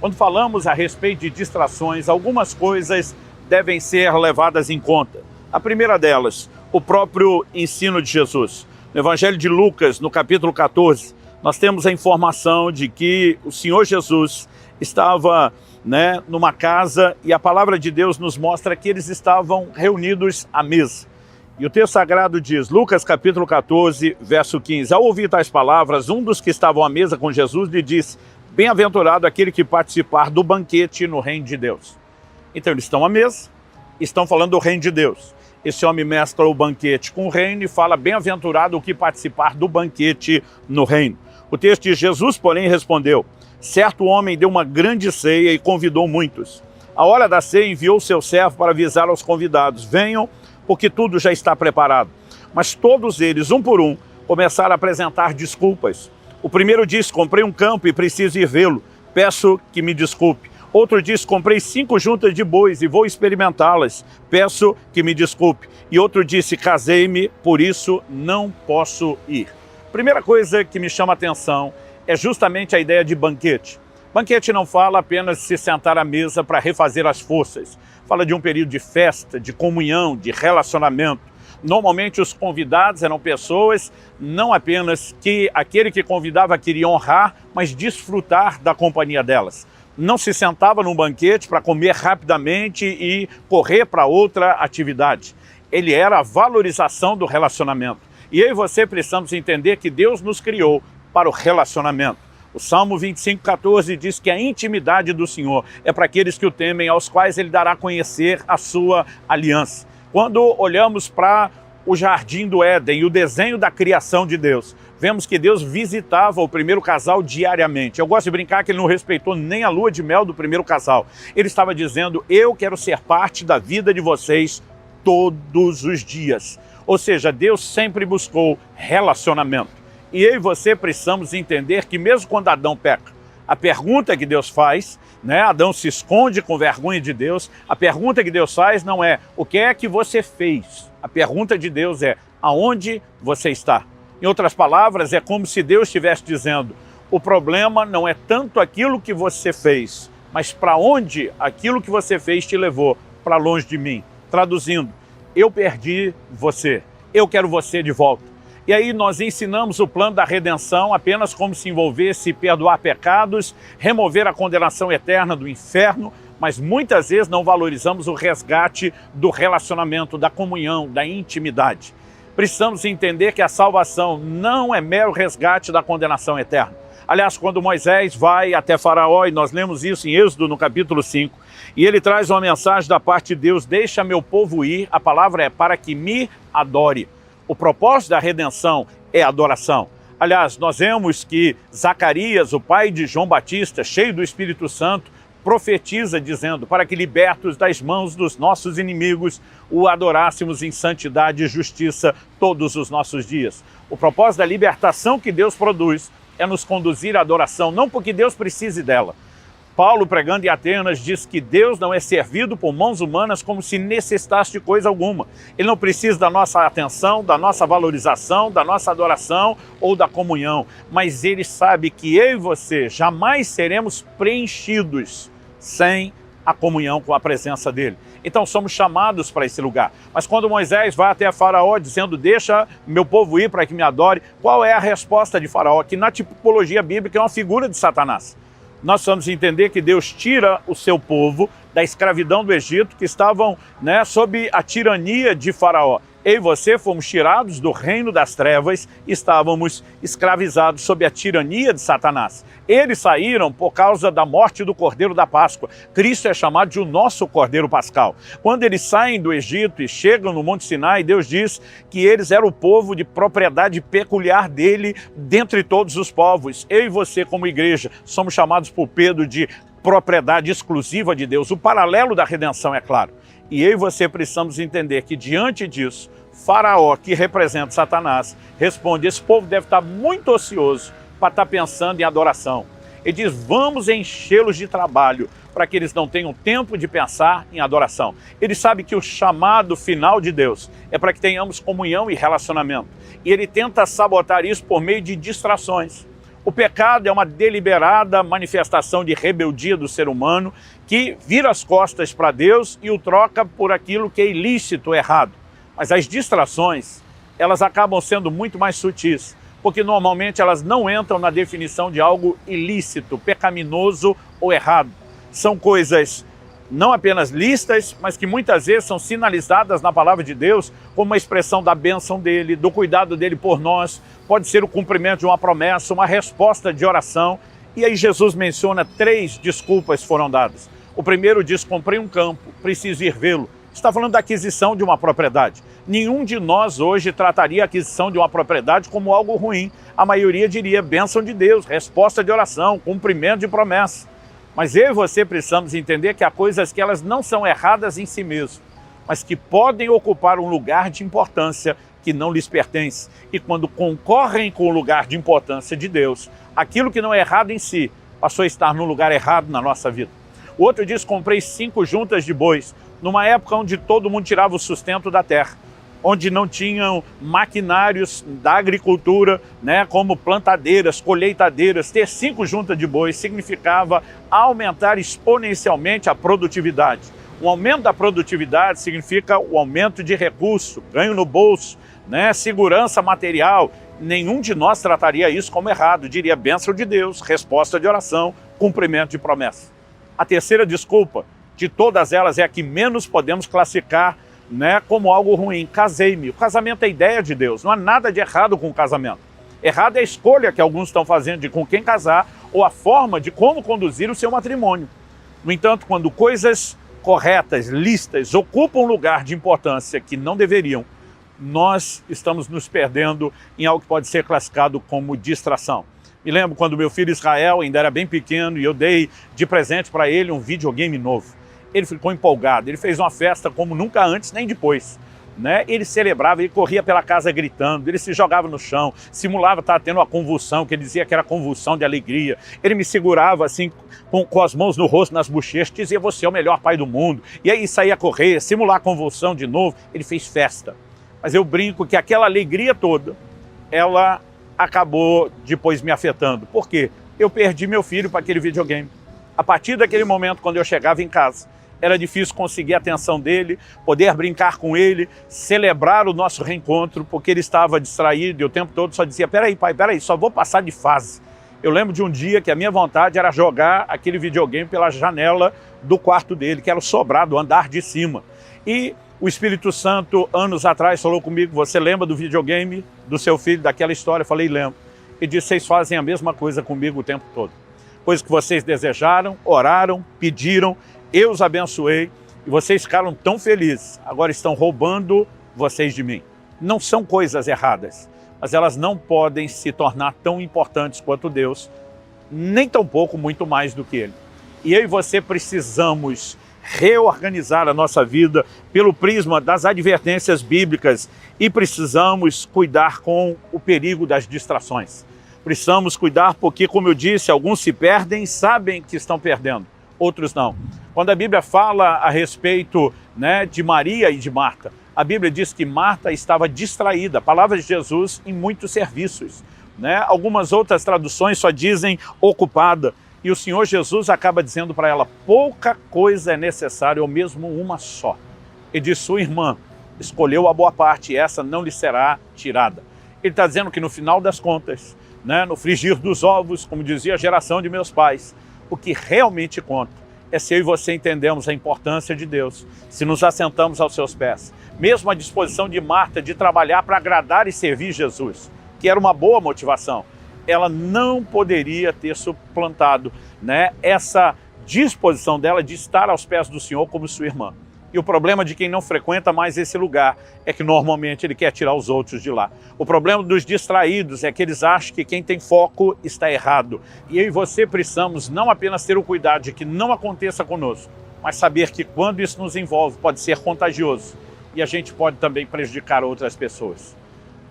Quando falamos a respeito de distrações, algumas coisas devem ser levadas em conta. A primeira delas, o próprio ensino de Jesus. No Evangelho de Lucas, no capítulo 14, nós temos a informação de que o Senhor Jesus estava numa casa e a palavra de Deus nos mostra que eles estavam reunidos à mesa. E o texto sagrado diz, Lucas capítulo 14, verso 15, ao ouvir tais palavras, um dos que estavam à mesa com Jesus lhe disse, bem-aventurado aquele que participar do banquete no reino de Deus. Então eles estão à mesa, estão falando do reino de Deus. Esse homem mescla o banquete com o reino e fala, bem-aventurado o que participar do banquete no reino. O texto diz, Jesus, porém, respondeu, certo homem deu uma grande ceia e convidou muitos. A hora da ceia enviou seu servo para avisar aos convidados, venham, porque tudo já está preparado. Mas todos eles, um por um, começaram a apresentar desculpas. O primeiro disse, comprei um campo e preciso ir vê-lo, peço que me desculpe. Outro disse, comprei 5 juntas de bois e vou experimentá-las, peço que me desculpe. E outro disse, casei-me, por isso não posso ir. Primeira coisa que me chama a atenção é justamente a ideia de banquete. Banquete não fala apenas de se sentar à mesa para refazer as forças. Fala de um período de festa, de comunhão, de relacionamento. Normalmente os convidados eram pessoas, não apenas que aquele que convidava queria honrar, mas desfrutar da companhia delas. Não se sentava num banquete para comer rapidamente e correr para outra atividade. Ele era a valorização do relacionamento. E eu e você precisamos entender que Deus nos criou para o relacionamento. O Salmo 25:14 diz que a intimidade do Senhor é para aqueles que o temem, aos quais Ele dará a conhecer a sua aliança. Quando olhamos para o jardim do Éden e o desenho da criação de Deus, vemos que Deus visitava o primeiro casal diariamente. Eu gosto de brincar que Ele não respeitou nem a lua de mel do primeiro casal. Ele estava dizendo, eu quero ser parte da vida de vocês todos os dias. Ou seja, Deus sempre buscou relacionamento. E eu e você precisamos entender que mesmo quando Adão peca, a pergunta que Deus faz, Adão se esconde com vergonha de Deus, a pergunta que Deus faz não é o que é que você fez, a pergunta de Deus é aonde você está. Em outras palavras, é como se Deus estivesse dizendo, o problema não é tanto aquilo que você fez, mas para onde aquilo que você fez te levou, para longe de mim. Traduzindo, eu perdi você, eu quero você de volta. E aí nós ensinamos o plano da redenção apenas como se envolvesse perdoar pecados, remover a condenação eterna do inferno, mas muitas vezes não valorizamos o resgate do relacionamento, da comunhão, da intimidade. Precisamos entender que a salvação não é mero resgate da condenação eterna. Aliás, quando Moisés vai até Faraó, e nós lemos isso em Êxodo no capítulo 5, e ele traz uma mensagem da parte de Deus, deixa meu povo ir, a palavra é para que me adore. O propósito da redenção é a adoração. Aliás, nós vemos que Zacarias, o pai de João Batista, cheio do Espírito Santo, profetiza dizendo, para que libertos das mãos dos nossos inimigos, o adorássemos em santidade e justiça todos os nossos dias. O propósito da libertação que Deus produz é nos conduzir à adoração, não porque Deus precise dela. Paulo, pregando em Atenas, diz que Deus não é servido por mãos humanas como se necessitasse de coisa alguma. Ele não precisa da nossa atenção, da nossa valorização, da nossa adoração ou da comunhão. Mas Ele sabe que eu e você jamais seremos preenchidos sem a comunhão com a presença dEle. Então somos chamados para esse lugar. Mas quando Moisés vai até Faraó dizendo, deixa meu povo ir para que me adore, qual é a resposta de Faraó? Que na tipologia bíblica é uma figura de Satanás. Nós precisamos entender que Deus tira o seu povo da escravidão do Egito, que estavam sob a tirania de Faraó. Eu e você fomos tirados do reino das trevas, estávamos escravizados sob a tirania de Satanás. Eles saíram por causa da morte do Cordeiro da Páscoa. Cristo é chamado de o nosso Cordeiro Pascal. Quando eles saem do Egito e chegam no Monte Sinai, Deus diz que eles eram o povo de propriedade peculiar dele dentre todos os povos. Eu e você, como igreja, somos chamados por Pedro de propriedade exclusiva de Deus. O paralelo da redenção é claro. E eu e você precisamos entender que diante disso, Faraó, que representa Satanás, responde, esse povo deve estar muito ocioso para estar pensando em adoração. Ele diz, vamos enchê-los de trabalho para que eles não tenham tempo de pensar em adoração. Ele sabe que o chamado final de Deus é para que tenhamos comunhão e relacionamento. E ele tenta sabotar isso por meio de distrações. O pecado é uma deliberada manifestação de rebeldia do ser humano que vira as costas para Deus e o troca por aquilo que é ilícito, errado. Mas as distrações, elas acabam sendo muito mais sutis, porque normalmente elas não entram na definição de algo ilícito, pecaminoso ou errado. São coisas não apenas listas, mas que muitas vezes são sinalizadas na palavra de Deus como uma expressão da bênção dele, do cuidado dele por nós. Pode ser o cumprimento de uma promessa, uma resposta de oração. E aí Jesus menciona 3 desculpas foram dadas. O primeiro diz: comprei um campo, preciso ir vê-lo. Está falando da aquisição de uma propriedade. Nenhum de nós hoje trataria a aquisição de uma propriedade como algo ruim. A maioria diria bênção de Deus, resposta de oração, cumprimento de promessa. Mas eu e você precisamos entender que há coisas que elas não são erradas em si mesmas, mas que podem ocupar um lugar de importância que não lhes pertence. E quando concorrem com o lugar de importância de Deus, aquilo que não é errado em si passou a estar no lugar errado na nossa vida. O outro diz: comprei 5 juntas de bois, numa época onde todo mundo tirava o sustento da terra, onde não tinham maquinários da agricultura, como plantadeiras, colheitadeiras. Ter 5 juntas de bois significava aumentar exponencialmente a produtividade. O aumento da produtividade significa o aumento de recurso, ganho no bolso, segurança material. Nenhum de nós trataria isso como errado, diria bênção de Deus, resposta de oração, cumprimento de promessa. A terceira desculpa de todas elas é a que menos podemos classificar como algo ruim. Casei-me. O casamento é ideia de Deus, não há nada de errado com o casamento. Errado é a escolha que alguns estão fazendo de com quem casar ou a forma de como conduzir o seu matrimônio. No entanto, quando coisas corretas, listas, ocupam um lugar de importância que não deveriam, nós estamos nos perdendo em algo que pode ser classificado como distração. Me lembro quando meu filho Israel ainda era bem pequeno e eu dei de presente para ele um videogame novo. Ele ficou empolgado, ele fez uma festa como nunca antes nem depois. Ele celebrava, ele corria pela casa gritando, ele se jogava no chão, simulava estar tendo uma convulsão, que ele dizia que era convulsão de alegria. Ele me segurava assim, com as mãos no rosto, nas bochechas, dizia: você é o melhor pai do mundo. E aí saía a correr, simular a convulsão de novo. Ele fez festa. Mas eu brinco que aquela alegria toda, ela acabou depois me afetando. Por quê? Eu perdi meu filho para aquele videogame. A partir daquele momento, quando eu chegava em casa, era difícil conseguir a atenção dele, poder brincar com ele, celebrar o nosso reencontro, porque ele estava distraído e o tempo todo só dizia: peraí, pai, peraí, só vou passar de fase. Eu lembro de um dia que a minha vontade era jogar aquele videogame pela janela do quarto dele, que era o sobrado, o andar de cima. E o Espírito Santo, anos atrás, falou comigo: você lembra do videogame do seu filho, daquela história? Eu falei: lembro. Ele disse: vocês fazem a mesma coisa comigo o tempo todo. Coisa que vocês desejaram, oraram, pediram, eu os abençoei e vocês ficaram tão felizes. Agora estão roubando vocês de mim. Não são coisas erradas, mas elas não podem se tornar tão importantes quanto Deus, nem tampouco muito mais do que Ele. E eu e você precisamos reorganizar a nossa vida pelo prisma das advertências bíblicas e precisamos cuidar com o perigo das distrações. Precisamos cuidar porque, como eu disse, alguns se perdem, sabem que estão perdendo, outros não. Quando a Bíblia fala a respeito de Maria e de Marta, a Bíblia diz que Marta estava distraída, a palavra de Jesus, em muitos serviços. Algumas outras traduções só dizem ocupada. E o Senhor Jesus acaba dizendo para ela: pouca coisa é necessária, ou mesmo uma só. Ele diz: sua irmã escolheu a boa parte e essa não lhe será tirada. Ele está dizendo que no final das contas, no frigir dos ovos, como dizia a geração de meus pais, o que realmente conta é se eu e você entendemos a importância de Deus, se nos assentamos aos seus pés. Mesmo a disposição de Marta de trabalhar para agradar e servir Jesus, que era uma boa motivação, ela não poderia ter suplantado essa disposição dela de estar aos pés do Senhor como sua irmã. E o problema de quem não frequenta mais esse lugar é que normalmente ele quer tirar os outros de lá. O problema dos distraídos é que eles acham que quem tem foco está errado. E eu e você precisamos não apenas ter o cuidado de que não aconteça conosco, mas saber que quando isso nos envolve pode ser contagioso e a gente pode também prejudicar outras pessoas.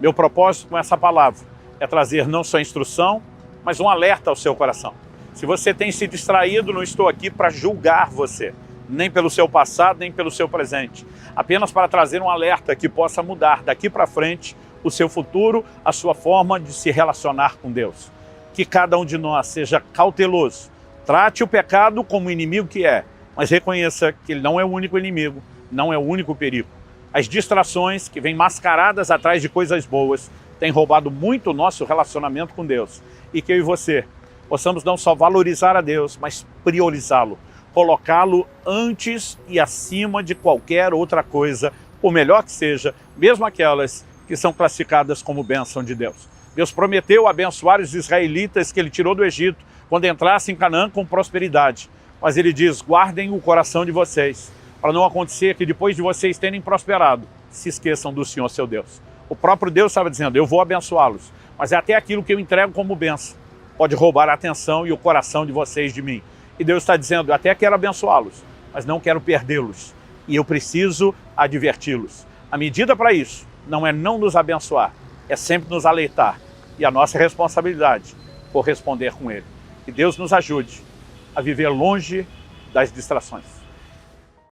Meu propósito com essa palavra é trazer não só instrução, mas um alerta ao seu coração. Se você tem se distraído, não estou aqui para julgar você, nem pelo seu passado, nem pelo seu presente. Apenas para trazer um alerta que possa mudar daqui para frente o seu futuro, a sua forma de se relacionar com Deus. que cada um de nós seja cauteloso, trate o pecado como o inimigo que é, mas reconheça que ele não é o único inimigo, não é o único perigo. As distrações que vêm mascaradas atrás de coisas boas têm roubado muito o nosso relacionamento com Deus. E que eu e você possamos não só valorizar a Deus, mas priorizá-lo, colocá-lo antes e acima de qualquer outra coisa, por melhor que seja, mesmo aquelas que são classificadas como bênção de Deus. Deus prometeu abençoar os israelitas que ele tirou do Egito quando entrassem em Canaã com prosperidade. Mas ele diz, guardem o coração de vocês, para não acontecer que depois de vocês terem prosperado, se esqueçam do Senhor seu Deus. O próprio Deus estava dizendo, eu vou abençoá-los, mas é até aquilo que eu entrego como bênção pode roubar a atenção e o coração de vocês de mim. E Deus está dizendo, eu até quero abençoá-los, mas não quero perdê-los. E eu preciso adverti-los. A medida para isso não é não nos abençoar, é sempre nos aleitar. E a nossa responsabilidade corresponder com Ele. Que Deus nos ajude a viver longe das distrações.